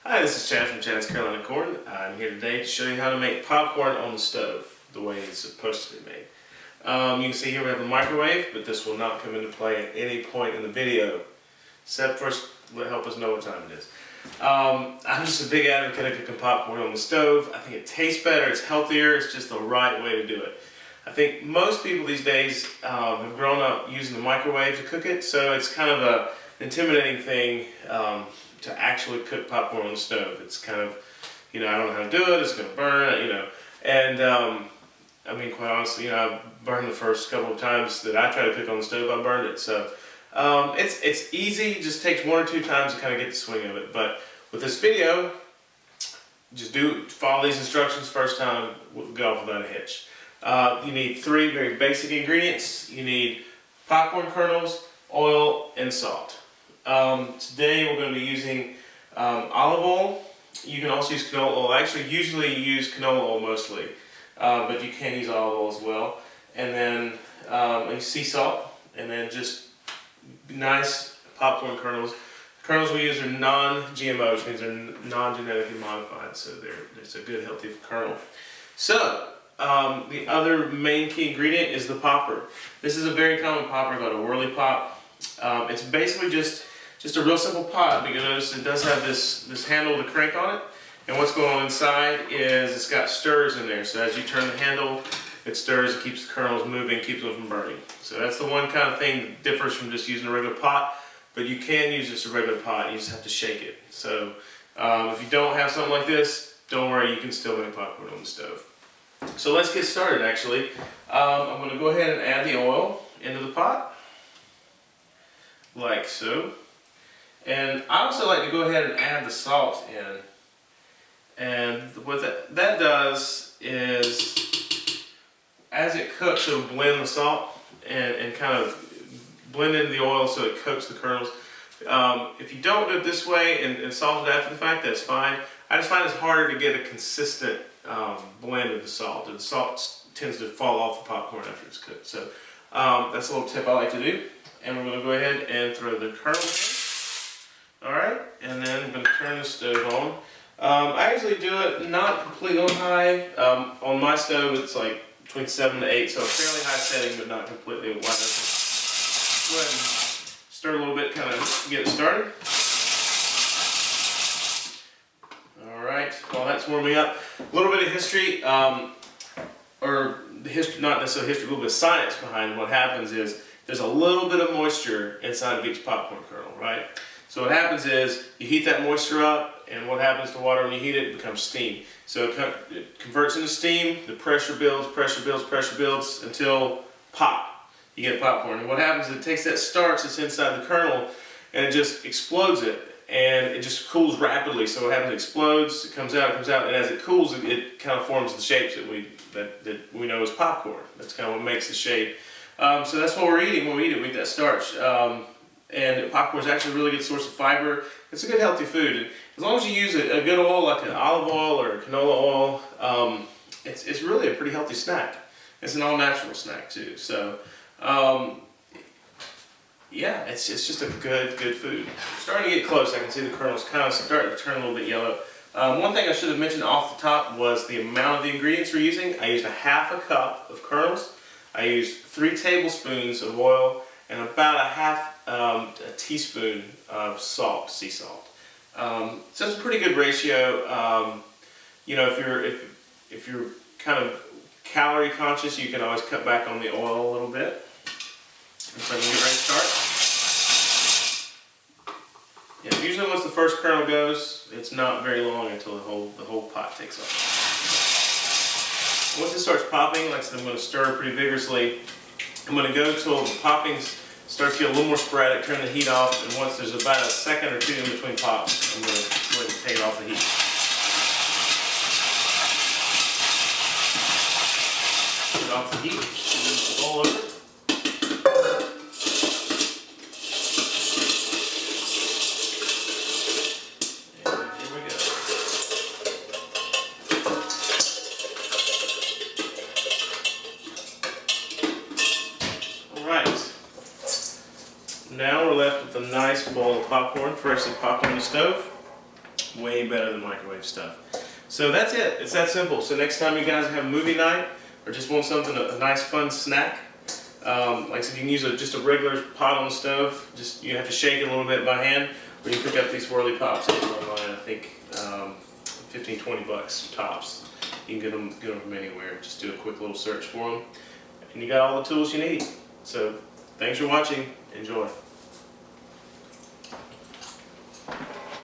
Hi, this is Chad from Chad's Carolina Corn. I'm here today to show you how to make popcorn on the stove the way it's supposed to be made. You can see here we have a microwave, but this will not come into play at any point in the video, except for help us know what time it is. I'm just a big advocate of cooking popcorn on the stove. I think it tastes better, it's healthier, it's just the right way to do it. I think most people these days have grown up using the microwave to cook it, so it's kind of an intimidating thing to actually cook popcorn on the stove. It's kind of, I don't know how to do it, it's going to burn, and I mean, quite honestly, I burned the first couple of times that I tried to cook on the stove, I burned it. So it's easy, it just takes one or two times to kind of get the swing of it. But with this video, just follow these instructions first time, we'll go off without a hitch. You need three very basic ingredients. You need popcorn kernels, oil, and salt. Today we're going to be using olive oil. You can also use canola oil. I actually usually use canola oil mostly, but you can use olive oil as well. And then sea salt, and then just nice popcorn kernels. The kernels we use are non-GMO, which means they're non-genetically modified, so it's a good healthy kernel. So the other main key ingredient is the popper. This is a very common popper called a whirly pop. It's basically just a real simple pot, but you'll notice it does have this handle to crank on it. And what's going on inside is it's got stirrers in there. So as you turn the handle, it stirs, it keeps the kernels moving, keeps them from burning. So that's the one kind of thing that differs from just using a regular pot. But you can use just a regular pot, you just have to shake it. So if you don't have something like this, don't worry, you can still make popcorn on the stove. So let's get started actually. I'm going to go ahead and add the oil into the pot, like so. And I also like to go ahead and add the salt in. And what that does is, as it cooks, it'll blend the salt and kind of blend into the oil so it coats the kernels. If you don't do it this way and salt it after the fact, that's fine. I just find it's harder to get a consistent blend of the salt. And the salt tends to fall off the popcorn after it's cooked. So that's a little tip I like to do. And we're going to go ahead and throw the kernels in. Alright, and then I'm going to turn the stove on. I usually do it not completely on high. On my stove it's like between 7 to 8, so a fairly high setting but not completely wide open. Go ahead and stir a little bit, kind of get it started. Alright, while that's warming up, a little bit of history, or the history, not necessarily history, a little bit of science behind what happens is there's a little bit of moisture inside of each popcorn kernel, right? So what happens is you heat that moisture up, and what happens to water when you heat it? It becomes steam. So it converts into steam, the pressure builds, pressure builds, pressure builds until pop. You get popcorn. And what happens is it takes that starch that's inside the kernel and it just explodes it, and it just cools rapidly. So what happens? It explodes, it comes out, and as it cools, it kind of forms the shapes that we know as popcorn. That's kind of what makes the shape. So that's what we're eating when we eat it. We eat that starch. And popcorn is actually a really good source of fiber. It's a good healthy food. And as long as you use a good oil like an olive oil or canola oil, it's really a pretty healthy snack. It's an all-natural snack too. So yeah, it's just a good food. Starting to get close. I can see the kernels kind of starting to turn a little bit yellow. One thing I should have mentioned off the top was the amount of the ingredients we're using. I used a half a cup of kernels. I used 3 tablespoons of oil and about a teaspoon of salt, sea salt. So that's a pretty good ratio. If you're kind of calorie conscious, you can always cut back on the oil a little bit. And so I'm gonna get ready to start. Yeah, usually once the first kernel goes, it's not very long until the whole pot takes off. Once it starts popping, like I said, I'm going to stir pretty vigorously. I'm going to go till the popping starts to get a little more sporadic, turn the heat off, and once there's about a second or two in between pops, I'm going to go ahead and take it off the heat. Take it off the heat, move the bowl over. And here we go. Alright. Now we're left with a nice bowl of popcorn, freshly popped on the stove. way better than microwave stuff. So that's it. It's that simple. So next time you guys have a movie night or just want something, a nice fun snack, like I said, you can use just a regular pot on the stove. Just you have to shake it a little bit by hand, or you pick up these Whirly Pops online. I think 15, 20 bucks tops. You can get them from anywhere. Just do a quick little search for them, and you got all the tools you need. So thanks for watching. Enjoy.